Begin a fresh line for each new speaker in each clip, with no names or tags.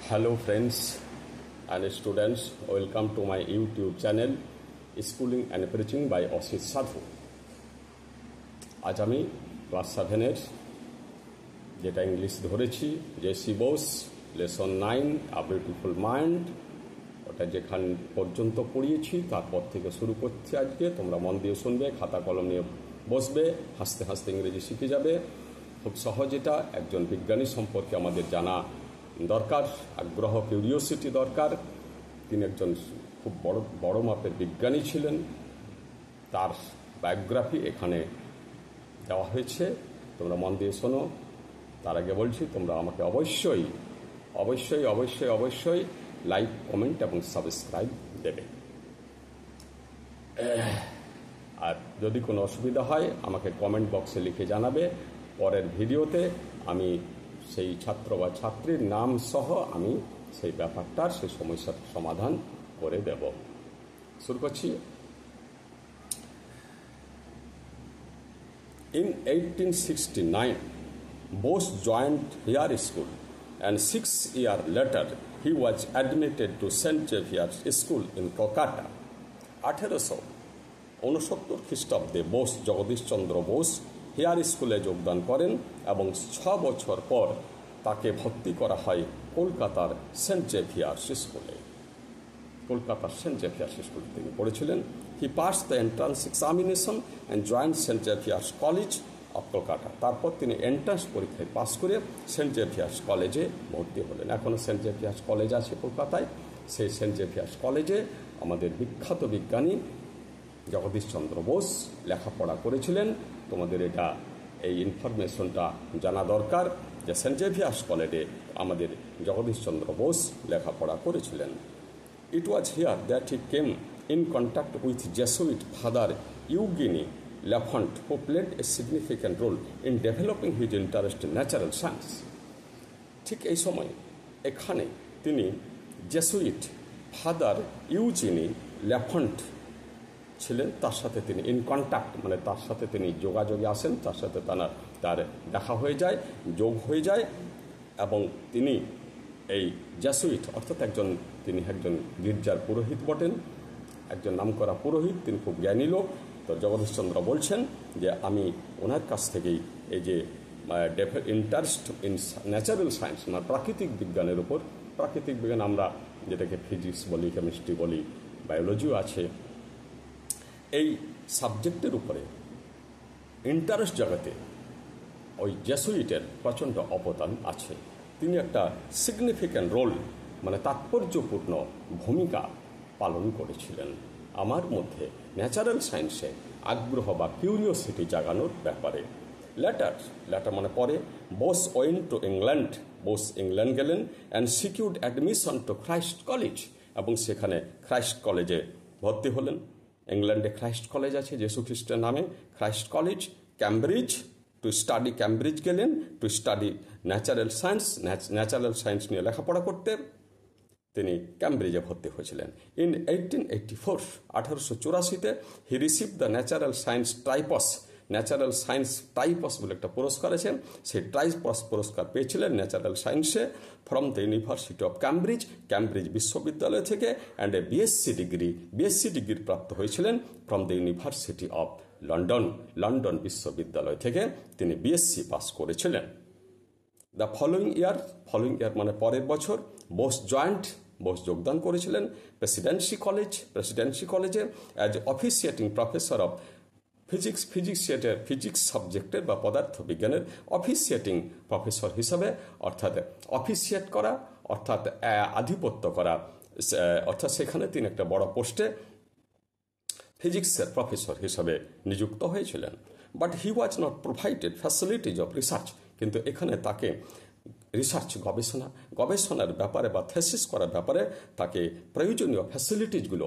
Hello friends and students, welcome to my YouTube channel Schooling and Preaching by Osis Sadhu. আজ আমি class 7-এর যেটা English ধরেছি JC Bose lesson 9 a beautiful mind, ওটা যেখান পর্যন্ত পড়িয়েছি তারপর থেকে শুরু করছি। আজকে তোমরা মন দিয়ে শুনবে, খাতা কলম নিয়ে বসবে, হাসতে হাসতে ইংরেজি শিখে যাবে। খুব সহজ। এটা একজন বিজ্ঞানী সম্পর্কে আমাদের জানা দরকার, আগ্রহ কিউরিওসিটি দরকার। তিনি একজন খুব বড় মাপের বিজ্ঞানী ছিলেন। তার বায়োগ্রাফি এখানে দেওয়া হয়েছে, তোমরা মন দিয়ে শোনো। তার আগে বলছি তোমরা আমাকে অবশ্যই অবশ্যই অবশ্যই অবশ্যই লাইক, কমেন্ট এবং সাবস্ক্রাইব দেবে। আর যদি কোনো অসুবিধা হয় আমাকে কমেন্ট বক্সে লিখে জানাবে। পরের ভিডিওতে আমি সেই ছাত্র বা ছাত্রীর নাম সহ আমি সেই ব্যাপারটার সেই সমস্যার সমাধান করে দেব। শুরু করছি। In 1869, Bose joined Hare School, and 6 years later he was admitted to St. Xavier's School in Kolkata. 1869 খ্রিস্টাব্দে বোস জগদীশচন্দ্র বোস হেয়ার স্কুলে যোগদান করেন এবং 6 বছর পর তাকে ভর্তি করা হয় কলকাতার সেন্ট জেভিয়ার্স স্কুলে। কলকাতার সেন্ট জেভিয়ার্স স্কুলে তিনি পড়েছিলেন। He pass the entrance examination and joined saint Xavier's college of Calcutta. তারপর তিনি এন্ট্রান্স পরীক্ষায় পাস করে সেন্ট জেভিয়ার্স কলেজে ভর্তি হলেন। এখনও সেন্ট জেভিয়ার্স কলেজ আছে কলকাতায়। সেই সেন্ট জেভিয়ার্স কলেজে আমাদের বিখ্যাত বিজ্ঞানী জগদীশচন্দ্র বোস লেখাপড়া করেছিলেন। তোমাদের এই ইনফরমেশনটা জানা দরকার যে সেন্ট জেভিয়ার্স কলেজে আমাদের জগদীশচন্দ্র বোস লেখাপড়া করেছিলেন। It was here that he came in contact with Jesuit father Eugene Lafont, who played a significant role in developing his interest in natural science. ঠিক এই সময় এখানে তিনি জেসুইট ফাদার ইউজিনি ল্যাফন্ট ছিলেন, তার সাথে তিনি ইন কন্ট্যাক্ট মানে তার সাথে তিনি যোগাযোগে আসেন, তার সাথে তার দেখা হয়ে যায়, যোগ হয়ে যায়। এবং তিনি এই জেসুইট অর্থাৎ তিনি একজন গির্জার পুরোহিত বটেন, একজন নামকরা পুরোহিত। তিনি খুব জ্ঞানী লোক। তো জগদীশচন্দ্র বলছেন যে আমি ওনার কাছ থেকেই এই যে ইন্টারেস্ট ইন ন্যাচারাল সায়েন্স মানে প্রাকৃতিক বিজ্ঞানের উপর, প্রাকৃতিক বিজ্ঞান আমরা যেটাকে ফিজিক্স বলি, কেমিস্ট্রি বলি, বায়োলজিও আছে, এই সাবজেক্টের উপরে ইন্টারেস্ট জগতে ওই জেসুইটের প্রচণ্ড অবদান আছে। তিনি একটা সিগনিফিক্যান্ট রোল মানে তাৎপর্যপূর্ণ ভূমিকা পালন করেছিলেন আমার মধ্যে ন্যাচারাল সায়েন্সে আগ্রহ বা কিউরিওসিটি জাগানোর ব্যাপারে। লেটার মানে পরে Bose went to England, Bose England গেলেন and secured admission to Christ College, এবং সেখানে ক্রাইস্ট কলেজে ভর্তি হলেন। ইংল্যান্ডে ক্রাইস্ট কলেজ আছে যীশু খ্রিস্টের নামে, Christ College. Cambridge to study, Cambridge গেলেন to study natural science, natural science নিয়ে লেখাপড়া করতে তিনি ক্যামব্রিজে ভর্তি হয়েছিলেন। In 1884, 1884 he receive the natural science tripos, natural science tripos বলে একটা পুরস্কার আছে, সেই ট্রাইপস পুরস্কার পেয়েছিলেন ন্যাচারাল সায়েন্সে from the university of Cambridge, Cambridge বিশ্ববিদ্যালয় থেকে। অ্যান্ড এ বিএসসি ডিগ্রি প্রাপ্ত হয়েছিলেন from the university of London, London বিশ্ববিদ্যালয় থেকে তিনি বিএসসি পাস করেছিলেন। দ্য ফলোয়িং ইয়ার মানে পরের বছর বোস যোগদান করেছিলেন প্রেসিডেন্সি কলেজে অ্যাজ অফিসিয়েটিং প্রফেসর অফ ফিজিক্স সাবজেক্টের বা পদার্থ বিজ্ঞানের অফিসিয়েটিং প্রফেসর হিসাবে, অর্থাৎ অফিসিয়েট করা অর্থাৎ আধিপত্য করা, অর্থাৎ সেখানে তিনি একটা বড় পোস্টে ফিজিক্সের প্রফেসর হিসাবে নিযুক্ত হয়েছিলেন। But he was not provided facilities of research, কিন্তু এখানে তাকে রিসার্চ গবেষণার ব্যাপারে বা থেসিস করার ব্যাপারে তাকে প্রয়োজনীয় ফ্যাসিলিটিসগুলো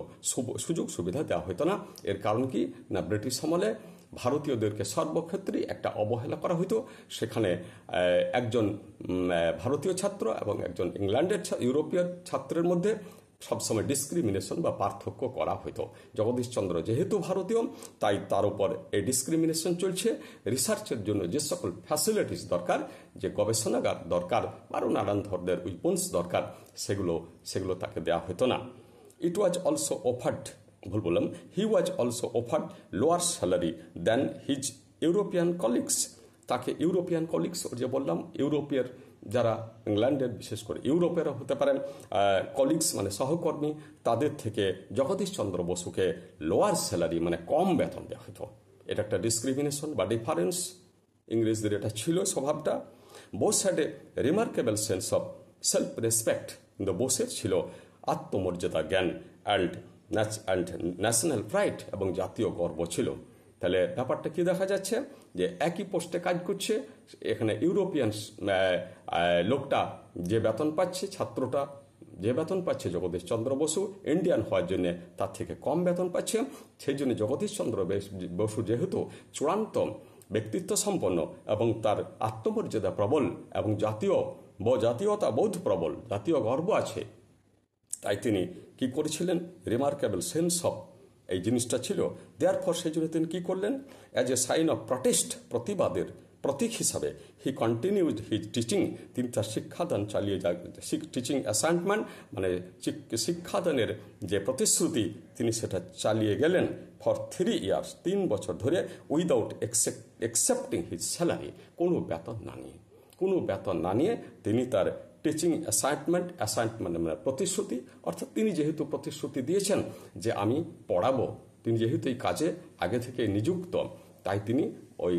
সুযোগ সুবিধা দেওয়া হতো না। এর কারণ কি না, ব্রিটিশ আমলে ভারতীয়দেরকে সর্বক্ষেত্রেই একটা অবহেলা করা হতো। সেখানে একজন ভারতীয় ছাত্র এবং একজন ইউরোপীয় ছাত্রের মধ্যে সবসময় ডিসক্রিমিনেশন বা পার্থক্য করা হতো। জগদীশচন্দ্র যেহেতু ভারতীয়, তাই তার উপর এই ডিসক্রিমিনেশন চলছে। রিসার্চের জন্য যে সকল ফ্যাসিলিটিস দরকার, যে গবেষণাগার দরকার, আরও নানান ধরনের উইপন্স দরকার, সেগুলো তাকে দেওয়া হতো না। ইট ওয়াজ অলসো অফার্ড, ভুল বললাম, he was also offered lower salary than his European colleagues. তাকে ইউরোপিয়ান কলিগস, যে বললাম ইউরোপের যারা ইংল্যান্ডের, বিশেষ করে ইউরোপেরও হতে পারেন কলিগস মানে সহকর্মী, তাদের থেকে জগদীশচন্দ্র বসুকে লোয়ার স্যালারি মানে কম বেতন দেওয়া হতো। এটা একটা ডিসক্রিমিনেশন বা ডিফারেন্স, ইংরেজদের এটা ছিল স্বভাবটা। Bose had a remarkable sense of self respect, কিন্তু বোসের ছিল আত্মমর্যাদা জ্ঞান অ্যান্ড ন্যাশনাল প্রাইড, এবং জাতীয় গর্ব ছিল। তাহলে ব্যাপারটা কি দেখা যাচ্ছে, যে একই পোস্টে কাজ করছে, এখানে ইউরোপিয়ান লোকটা যে বেতন পাচ্ছে, ছাত্রটা যে বেতন পাচ্ছে জগদীশচন্দ্র বসু ইন্ডিয়ান হওয়ার জন্য তার থেকে কম বেতন পাচ্ছে। সেই জন্য জগদীশচন্দ্র বসু যেহেতু চূড়ান্ত ব্যক্তিত্ব সম্পন্ন এবং তার আত্মমর্যাদা প্রবল এবং জাতীয়তা বোধ প্রবল, জাতীয় গর্ব আছে, তাই তিনি কি করেছিলেন, রিমার্কেবল সেন্স অফ এই জিনিসটা ছিল। দেয়ারফর সেই জন্য তিনি কী করলেন, as a sign of protest, প্রতিবাদের প্রতীক হিসাবে, হি কন্টিনিউড হিজ টিচিং, তিনি তার শিক্ষাদান চালিয়ে টিচিং অ্যাসাইনমেন্ট মানে শিক্ষাদানের যে প্রতিশ্রুতি, তিনি সেটা চালিয়ে গেলেন ফর 3 ইয়ার্স, 3 বছর ধরে, উইদাউট একসেপ্টিং হিজ স্যালারি, কোনো বেতন না নিয়ে তিনি তার টিচিং অ্যাসাইনমেন্ট মানে প্রতিশ্রুতি, অর্থাৎ তিনি যেহেতু প্রতিশ্রুতি দিয়েছেন যে আমি পড়াবো, তিনি যেহেতু এই কাজে আগে থেকে নিযুক্ত, তাই তিনি ওই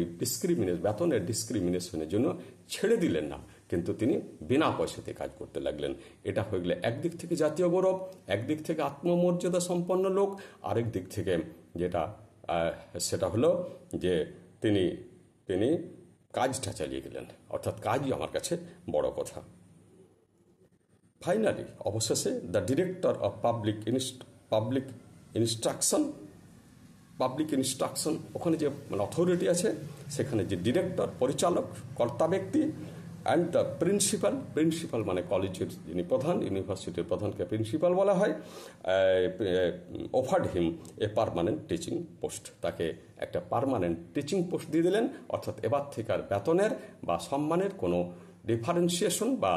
বেতনের ডিসক্রিমিনেশনের জন্য ছেড়ে দিলেন না, কিন্তু তিনি বিনা পয়সাতে কাজ করতে লাগলেন। এটা হয়ে গেলে একদিক থেকে জাতীয় গৌরব, একদিক থেকে আত্মমর্যাদা সম্পন্ন লোক, আরেক দিক থেকে যেটা সেটা হলো যে তিনি কাজটা চালিয়ে গেলেন, অর্থাৎ কাজই আমার কাছে বড় কথা। ফাইনালি, অবশেষে the director of public instruction, ওখানে যে অথরিটি আছে, সেখানে যে ডিরেক্টর, পরিচালক, কর্তা ব্যক্তি, অ্যান্ড দ্য প্রিন্সিপাল মানে কলেজের যিনি প্রধান, ইউনিভার্সিটির প্রধানকে প্রিন্সিপাল বলা হয়, offered him a permanent teaching post, তাকে একটা পার্মানেন্ট টিচিং পোস্ট দিয়ে দিলেন। অর্থাৎ এবার থেকে আর বেতনের বা সম্মানের কোনো ডিফারেন্সিয়েশন বা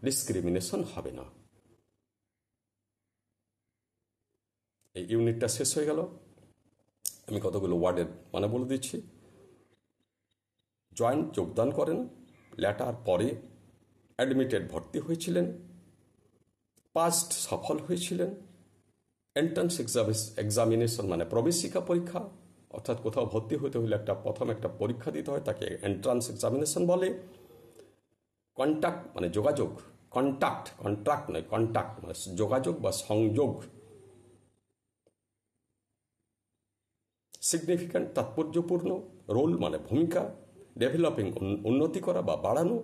ডিসক্রিমিনেশন হবে না। এই ইউনিটটা শেষ হয়ে গেল। আমি কতগুলো ওয়ার্ডের মানে বলে দিচ্ছি। যোগদান করেন, লেটার পরে, অ্যাডমিটেড ভর্তি হয়েছিলেন, পাস্ট সফল হয়েছিলেন, এন্ট্রান্স এক্সামিনেশন মানে প্রবেশিকা পরীক্ষা, অর্থাৎ কোথাও ভর্তি হতে হলে প্রথম একটা পরীক্ষা দিতে হয়, তাকে এন্ট্রান্স এক্সামিনেশন বলে। কন্ট্যাক্ট মানে যোগাযোগ, কন্ট্যাক্ট মানে যোগাযোগ বা সংযোগ। সিগনিফিক্যান্ট তাৎপর্যপূর্ণ, রোল মানে ভূমিকা, ডেভেলপিং উন্নতি করা বা বাড়ানো,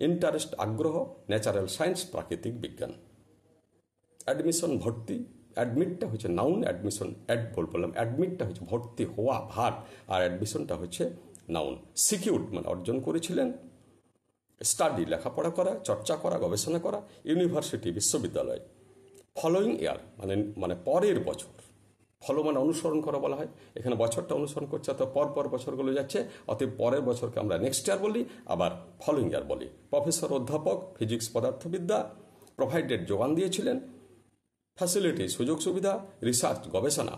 ইন্টারেস্ট আগ্রহ, ন্যাচারাল সায়েন্স প্রাকৃতিক বিজ্ঞান। অ্যাডমিশন ভর্তি, অ্যাডমিটটা হচ্ছে নাউন, অ্যাডমিশন বললাম, অ্যাডমিটটা হচ্ছে ভর্তি হওয়া ভাগ, আর অ্যাডমিশনটা হচ্ছে নাউন। সিকিউরড মানে অর্জন করেছিলেন। স্টাডি লেখাপড়া করা, চর্চা করা, গবেষণা করা, ইউনিভার্সিটি বিশ্ববিদ্যালয়। ফলোয়িং ইয়ার মানে পরের বছর, ফলো মানে অনুসরণ করা বলা হয়, এখানে বছরটা অনুসরণ করছে, অর্থাৎ পর বছরগুলো যাচ্ছে, অতএব পরের বছরকে আমরা নেক্সট ইয়ার বলি, আবার ফলোয়িং ইয়ার বলি। প্রফেসর অধ্যাপক ফিজিক্স পদার্থবিদ্যা, প্রোভাইডেড যোগান দিয়েছিলেন, ফ্যাসিলিটি সুযোগ সুবিধা, রিসার্চ গবেষণা,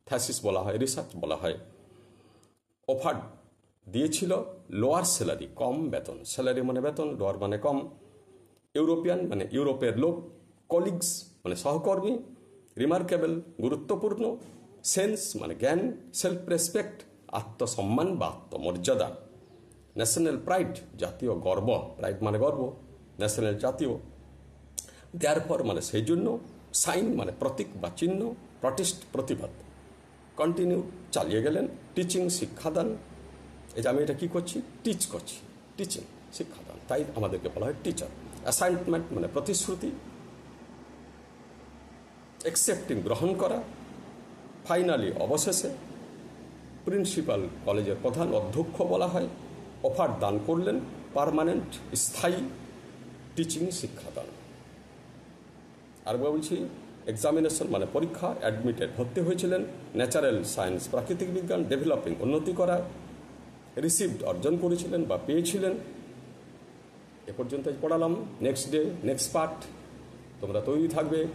থ্যাসিস বলা হয়, রিসার্চ বলা হয়। অফার্ড দিয়েছিল লোয়ার স্যালারি কম বেতন, স্যালারি মানে বেতন, লোয়ার মানে কম। ইউরোপিয়ান মানে ইউরোপের লোক, কলিগস মানে সহকর্মী, রিমার্কেবল গুরুত্বপূর্ণ, সেন্স মানে জ্ঞান, সেলফ রেসপেক্ট আত্মসম্মান বা আত্মমর্যাদা, ন্যাশনাল প্রাইড জাতীয় গর্ব, প্রাইড মানে গর্ব, ন্যাশনাল জাতীয়, দেয়ারফর মানে সেই জন্য, সাইন মানে প্রতীক বা চিহ্ন, প্রটেস্ট প্রতিবাদ, কন্টিনিউ চালিয়ে গেলেন, টিচিং শিক্ষাদান, এই যে আমি এটা কী করছি, টিচ করছি, টিচিং শিক্ষাদান, তাই আমাদেরকে বলা হয় টিচার। অ্যাসাইনমেন্ট মানে প্রতিশ্রুতি, অ্যাকসেপ্টিং গ্রহণ করা, ফাইনালি অবশেষে প্রিন্সিপাল কলেজের প্রধান অধ্যক্ষ বলা হয়, অফার দান করলেন, পার্মানেন্ট স্থায়ী টিচিং শিক্ষাদান। আর বলছি এক্সামিনেশন মানে পরীক্ষা, অ্যাডমিটেড ভর্তি হয়েছিলেন, ন্যাচারাল সায়েন্স প্রাকৃতিক বিজ্ঞান, ডেভেলপিং উন্নতি করা, রিসিভড অর্জন করেছিলেন বা পেয়েছিলেন। এ পর্যন্ত পড়ালাম। Next day next part. তোমরা তৈরি থাকবে।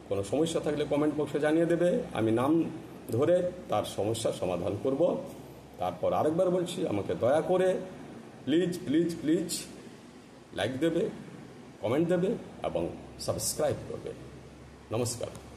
কোনো সমস্যা থাকলে কমেন্ট বক্সে জানিয়ে দেবে, আমি নাম ধরে তার সমস্যার সমাধান করব। তারপর আরেকবার বলছি, আমাকে দয়া করে প্লিজ প্লিজ প্লিজ লাইক দেবে, কমেন্ট দেবে এবং সাবস্ক্রাইব করবে। নমস্কার।